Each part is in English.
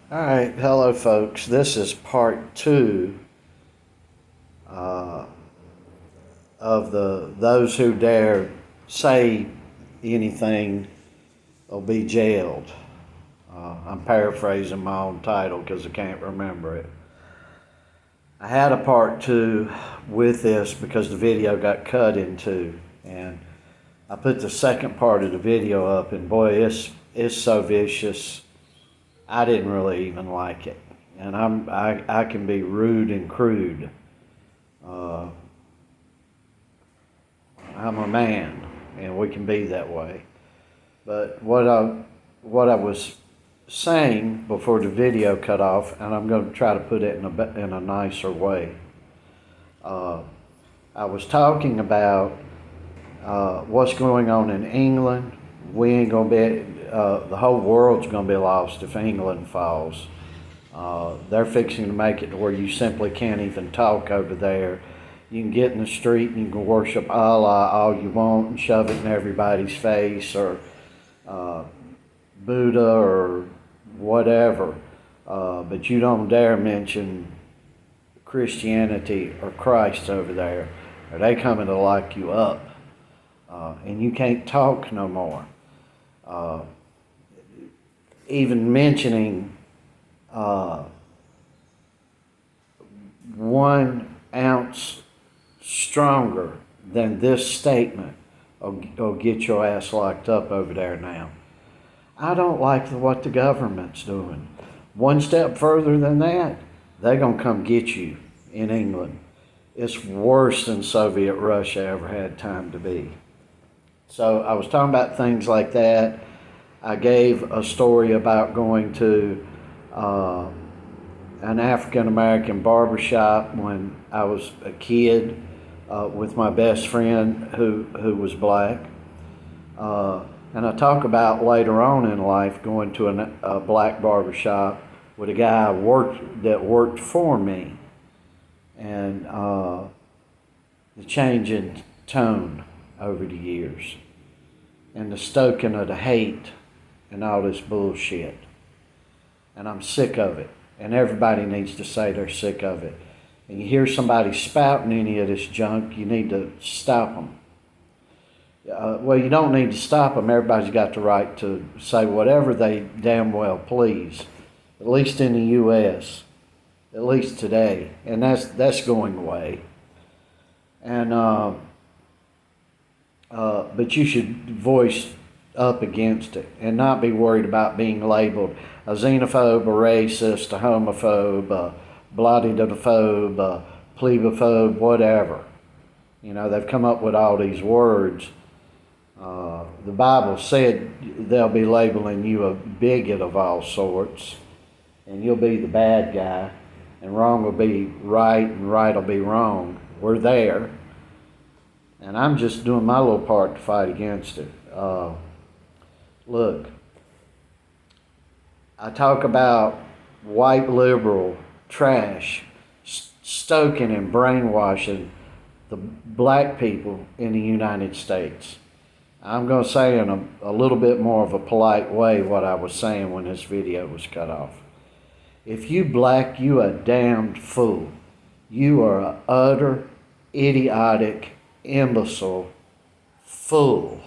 All right, hello, folks. This is part two uh, of the those who dare say anything will be jailed. I'm paraphrasing my own title because I can't remember it. I had a part two with this because the video got cut in two, and I put the second part of the video up, and boy, it's so vicious. I didn't really even like it, and I can be rude and crude. Uh, I'm a man, and we can be that way. But what I was saying before the video cut off, and I'm going to try to put it in a nicer way. Uh, I was talking about what's going on in England. We ain't gonna be. The whole world's gonna be lost if England falls. They're fixing to make it to where you simply can't even talk over there. You can get in the street and you can worship Allah all you want and shove it in everybody's face, or Buddha or whatever, but you don't dare mention Christianity or Christ over there, or they coming to lock you up, and you can't talk no more. Even mentioning 1 ounce stronger than this statement will get your ass locked up over there now. I don't like what the government's doing. One step further than that, they're going to come get you in England. It's worse than Soviet Russia ever had time to be. So I was talking about things like that. I gave a story about going to an African American barbershop when I was a kid with my best friend who was black. And I talk about later on in life going to a black barbershop with a guy that worked for me, and the change in tone over the years, and the stoking of the hate and all this bullshit. And I'm sick of it. And everybody needs to say they're sick of it. And you hear somebody spouting any of this junk, you need to stop them. Well, you don't need to stop them. Everybody's got the right to say whatever they damn well please, at least in the U.S., at least today. And that's going away. And but you should voice up against it and not be worried about being labeled a xenophobe, a racist, a homophobe, a blah-de-da-phobe, a plebophobe, whatever. You know, they've come up with all these words. The Bible said they'll be labeling you a bigot of all sorts, and you'll be the bad guy, and wrong will be right, and right will be wrong. We're there, and I'm just doing my little part to fight against it. Look, I talk about white liberal trash stoking and brainwashing the black people in the United States. I'm going to say in a little bit more of a polite way what I was saying when this video was cut off. If you black, you a damned fool. You are an utter, idiotic, imbecile fool.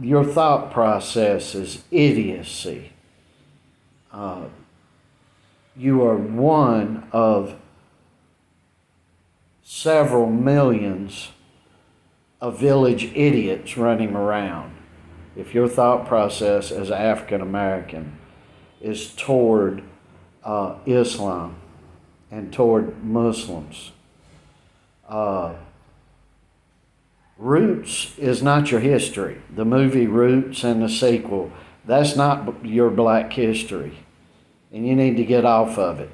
Your thought process is idiocy. You are one of several millions of village idiots running around. If your thought process as an African American is toward Islam and toward Muslims, Roots is not your history. The movie Roots and the sequel, that's not your black history. And you need to get off of it.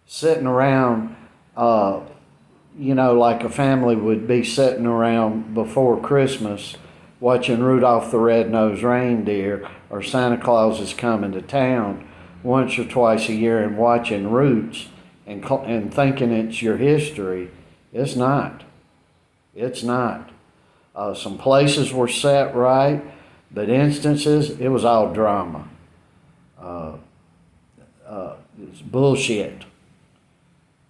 Sitting around, like a family would be sitting around before Christmas watching Rudolph the Red-Nosed Reindeer or Santa Claus is Coming to Town once or twice a year and watching Roots and thinking it's your history. It's not. It's not. Some places were set right, But instances, it was all drama. It's bullshit.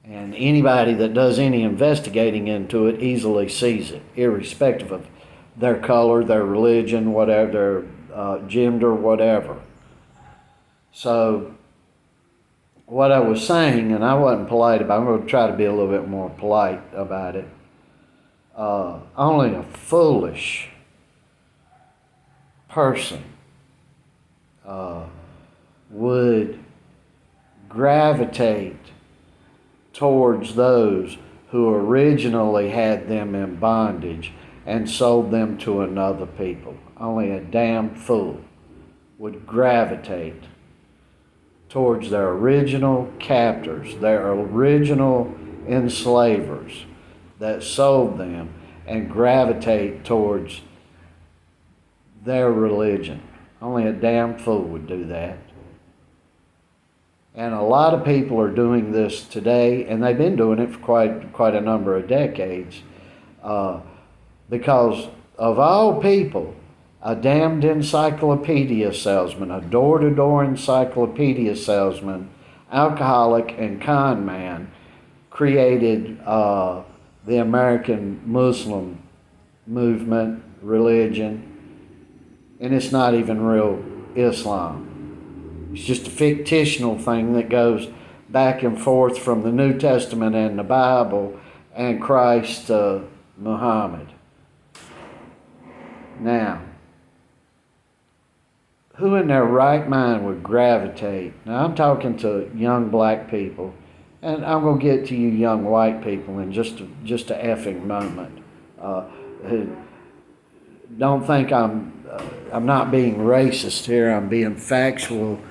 And anybody that does any investigating into it easily sees it, irrespective of their color, their religion, whatever, their gender, whatever. So, what I was saying, and I wasn't polite about it, I'm going to try to be a little bit more polite about it. Only a foolish person would gravitate towards those who originally had them in bondage and sold them to another people. Only a damn fool would gravitate towards their original captors, their original enslavers that sold them, and gravitate towards their religion. Only a damn fool would do that. And a lot of people are doing this today, and they've been doing it for quite a number of decades, because of all people, a damned encyclopedia salesman, a door-to-door encyclopedia salesman, alcoholic and con man, created the American Muslim movement, religion, and it's not even real Islam. It's just a fictional thing that goes back and forth from the New Testament and the Bible and Christ, Muhammad. Now, who in their right mind would gravitate? Now, I'm talking to young black people, and I'm going to get to you young white people in just a effing moment. Don't think I'm not being racist here. I'm being factual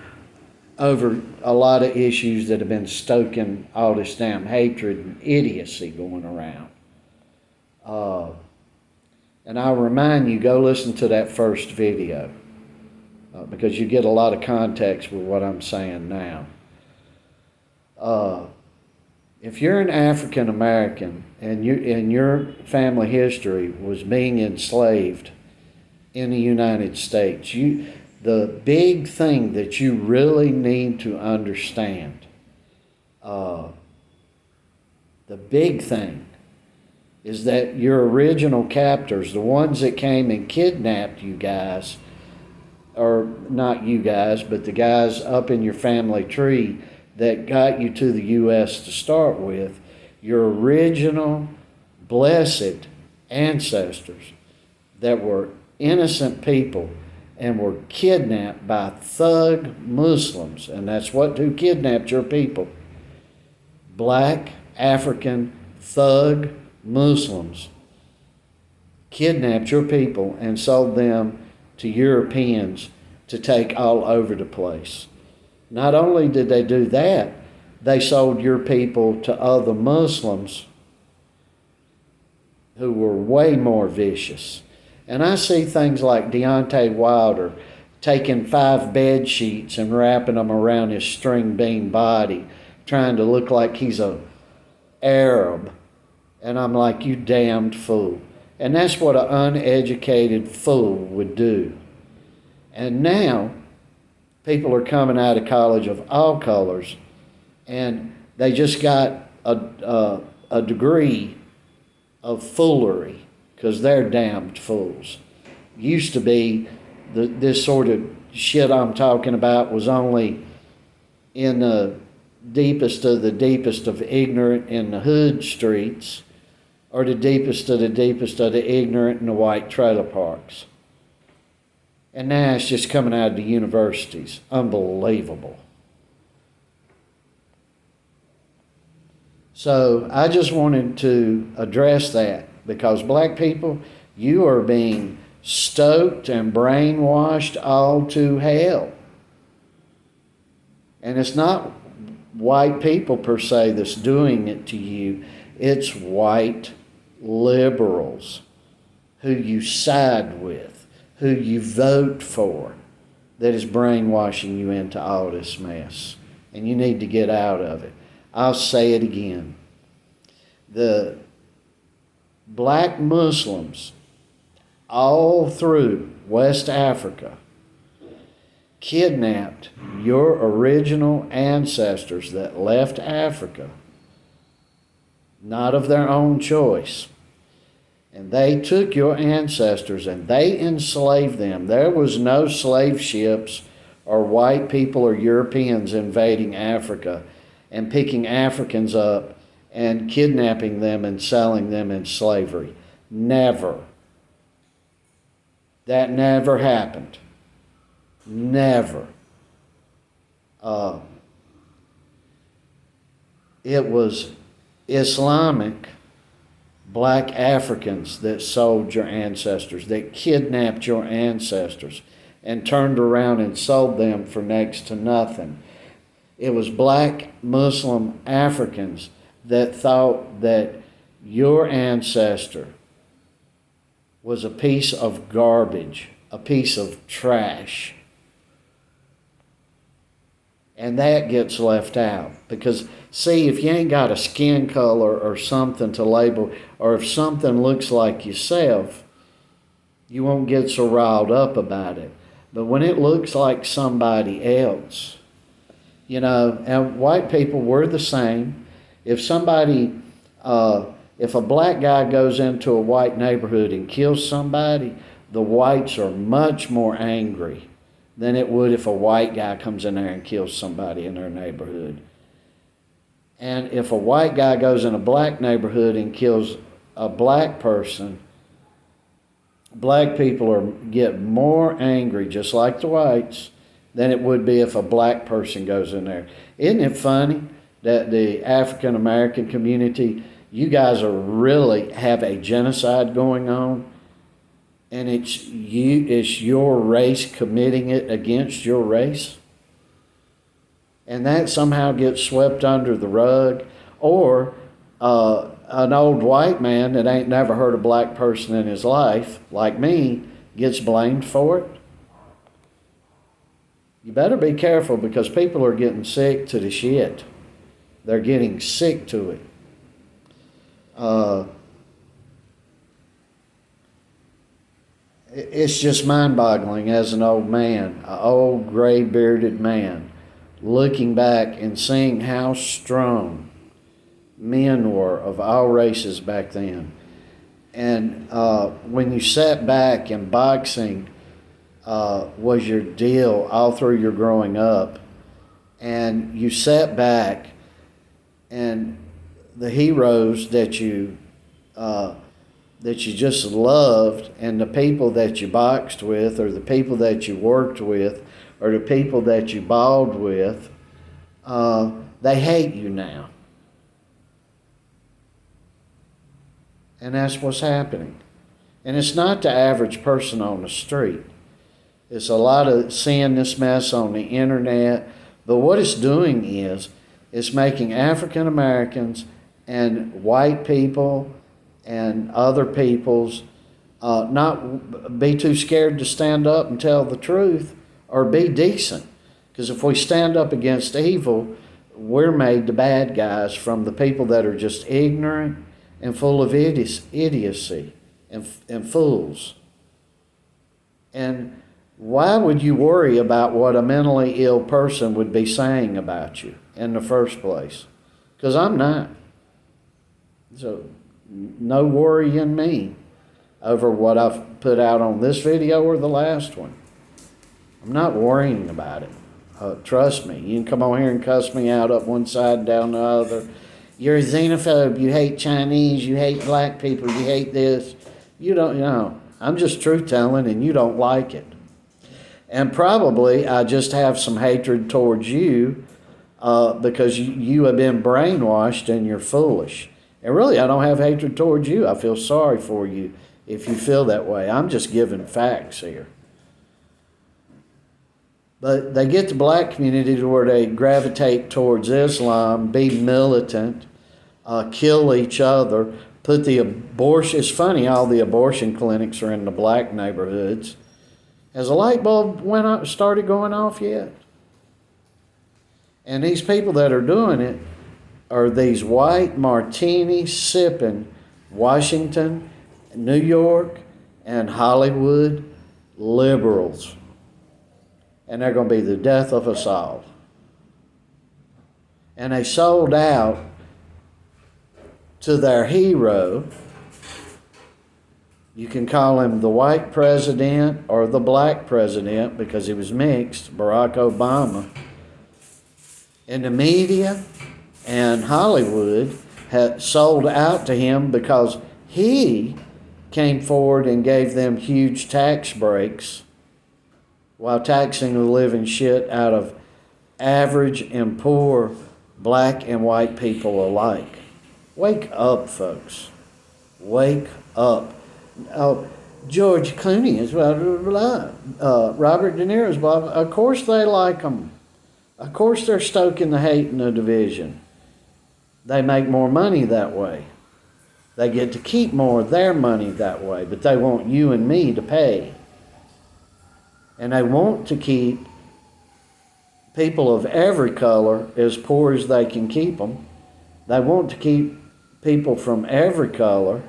over a lot of issues that have been stoking all this damn hatred and idiocy going around. And I'll remind you, go listen to that first video because you get a lot of context with what I'm saying now. If you're an African American and your family history was being enslaved in the United States, the big thing that you really need to understand, the big thing is that your original captors, the ones that came and kidnapped you guys, or not you guys, but the guys up in your family tree that got you to the U.S. to start with, your original blessed ancestors that were innocent people and were kidnapped by thug Muslims, and that's who kidnapped your people. Black, African, thug Muslims kidnapped your people and sold them to Europeans to take all over the place. Not only did they do that, they sold your people to other Muslims who were way more vicious. And I see things like Deontay Wilder taking 5 bed sheets and wrapping them around his string bean body, trying to look like he's an Arab. And I'm like, you damned fool. And that's what an uneducated fool would do. And now, people are coming out of college of all colors, and they just got a degree of foolery, because they're damned fools. Used to be, this sort of shit I'm talking about was only in the deepest of ignorant in the hood streets, or the deepest of the ignorant in the white trailer parks. And now it's just coming out of the universities. Unbelievable. So I just wanted to address that, because black people, you are being stoked and brainwashed all to hell. And it's not white people per se that's doing it to you. It's white liberals who you side with, who you vote for, that is brainwashing you into all this mess. And you need to get out of it. I'll say it again. The black Muslims all through West Africa, kidnapped your original ancestors that left Africa, not of their own choice. And they took your ancestors and they enslaved them. There was no slave ships or white people or Europeans invading Africa and picking Africans up and kidnapping them and selling them in slavery. Never. That never happened. Never. It was Islamic black Africans that sold your ancestors, that kidnapped your ancestors and turned around and sold them for next to nothing. It was black Muslim Africans that thought that your ancestor was a piece of garbage, a piece of trash. And that gets left out because, see, if you ain't got a skin color or something to label, or if something looks like yourself, you won't get so riled up about it. But when it looks like somebody else, you know, and white people were the same. If somebody, if a black guy goes into a white neighborhood and kills somebody, the whites are much more angry than it would if a white guy comes in there and kills somebody in their neighborhood. And if a white guy goes in a black neighborhood and kills a black person, black people get more angry, just like the whites, than it would be if a black person goes in there. Isn't it funny that the African American community, you guys are really have a genocide going on? And it's your race committing it against your race? And that somehow gets swept under the rug. Or an old white man that ain't never heard a black person in his life, like me, gets blamed for it. You better be careful because people are getting sick to the shit. They're getting sick to it. It's just mind-boggling as an old man, an old gray-bearded man, looking back and seeing how strong men were of all races back then. And when you sat back and boxing was your deal all through your growing up, and you sat back and the heroes that you just loved, and the people that you boxed with, or the people that you worked with, or the people that you balled with, they hate you now. And that's what's happening. And it's not the average person on the street. It's a lot of seeing this mess on the internet. But what it's doing is it's making African Americans and white people and other peoples not be too scared to stand up and tell the truth or be decent. Because if we stand up against evil, we're made the bad guys from the people that are just ignorant and full of idiocy and fools. And why would you worry about what a mentally ill person would be saying about you in the first place? Because I'm not. So no worry in me over what I've put out on this video or the last one. I'm not worrying about it. Trust me. You can come on here and cuss me out up one side and down the other. You're a xenophobe. You hate Chinese. You hate black people. You hate this. You don't know. I'm just truth telling, and you don't like it. And probably I just have some hatred towards you because you have been brainwashed and you're foolish. And really, I don't have hatred towards you. I feel sorry for you if you feel that way. I'm just giving facts here. But they get the black community to where they gravitate towards Islam, be militant, kill each other, put the abortion. It's funny, all the abortion clinics are in the black neighborhoods. Has a light bulb started going off yet? And these people that are doing it are these white martini sipping Washington, New York, and Hollywood liberals. And they're going to be the death of us all. And they sold out to their hero. You can call him the white president or the black president because he was mixed, Barack Obama. And the media and Hollywood had sold out to him because he came forward and gave them huge tax breaks while taxing the living shit out of average and poor black and white people alike. Wake up, folks. Wake up. Oh, George Clooney is blah, blah, blah. Robert De Niro's blah, blah. Of course they like them. Of course they're stoking the hate and the division. They make more money that way. They get to keep more of their money that way, but they want you and me to pay. And they want to keep people of every color as poor as they can keep them. They want to keep people from every color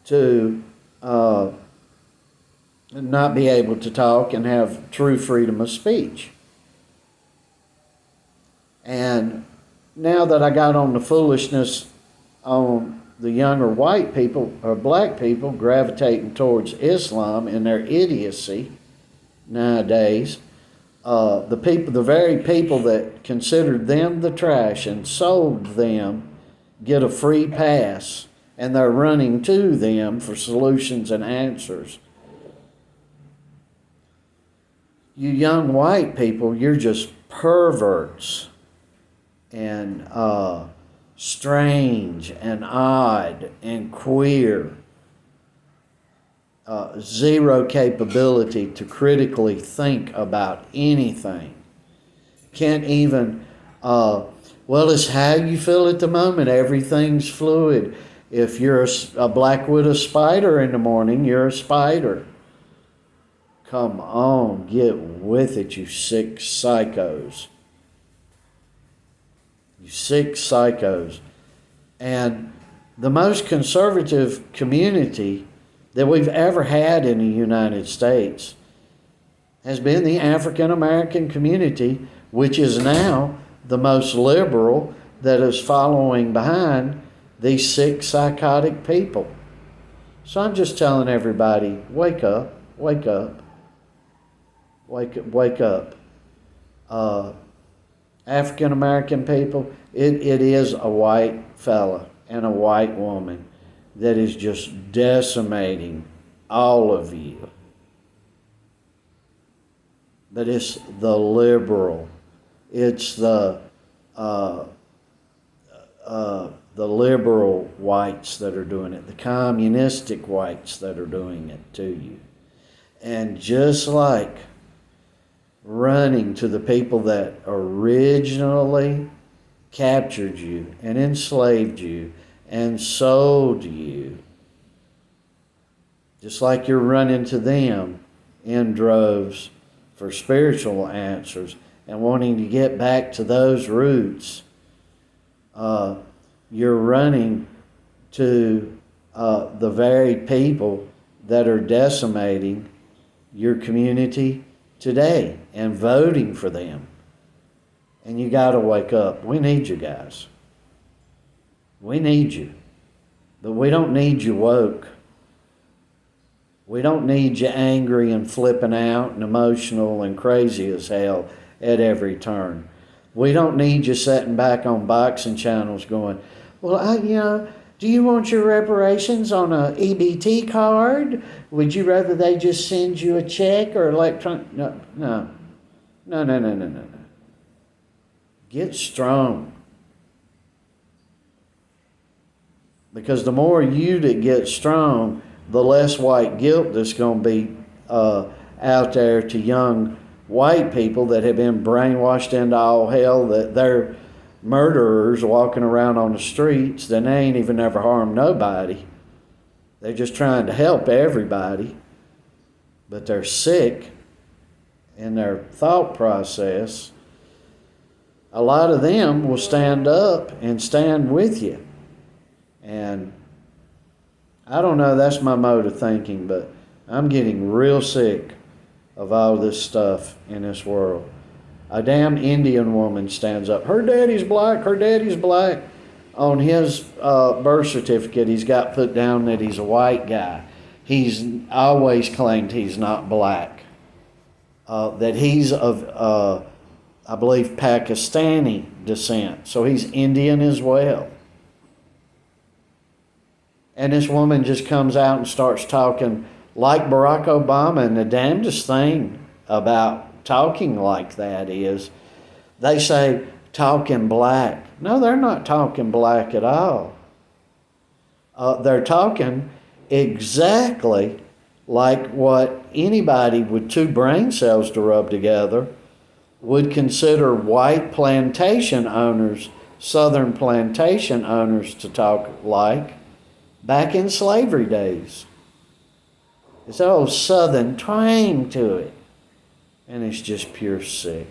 to not be able to talk and have true freedom of speech. And now that I got on the foolishness on the younger white people or black people gravitating towards Islam and their idiocy nowadays, the very people that considered them the trash and sold them get a free pass, and they're running to them for solutions and answers. You young white people, you're just perverts and strange and odd and queer. Zero capability to critically think about anything. Can't even, well, it's how you feel at the moment. Everything's fluid. If you're a black widow spider in the morning, you're a spider. Come on, get with it, you sick psychos. You sick psychos. And the most conservative community that we've ever had in the United States has been the African American community, which is now the most liberal, that is following behind these sick, psychotic people. So I'm just telling everybody, wake up, wake up, wake up. African American people, it is a white fella and a white woman that is just decimating all of you. But it's the liberal, it's the liberal whites that are doing it, the communistic whites that are doing it to you. And just like running to the people that originally captured you and enslaved you and sold you, just like you're running to them in droves for spiritual answers and wanting to get back to those roots, you're running to the very people that are decimating your community today and voting for them. And you got to wake up. We need you guys. We need you. But we don't need you woke. We don't need you angry and flipping out and emotional and crazy as hell at every turn. We don't need you sitting back on boxing channels going, well, do you want your reparations on a EBT card? Would you rather they just send you a check or electronic? No. Get strong. Because the more you that get strong, the less white guilt that's going to be out there to young white people that have been brainwashed into all hell, that they're murderers walking around on the streets, that they ain't even ever harmed nobody. They're just trying to help everybody, but they're sick in their thought process. A lot of them will stand up and stand with you. And I don't know, that's my mode of thinking, but I'm getting real sick of all this stuff in this world. A damn Indian woman stands up. Her daddy's black. Her daddy's black. On his birth certificate, he's got put down that he's a white guy. He's always claimed he's not black. That he's of, I believe, Pakistani descent. So he's Indian as well. And this woman just comes out and starts talking like Barack Obama. And the damnedest thing about talking like that is they say talking black. No, they're not talking black at all. They're talking exactly like what anybody with two brain cells to rub together would consider white plantation owners, southern plantation owners to talk like back in slavery days. It's all southern twang to it. And it's just pure sick.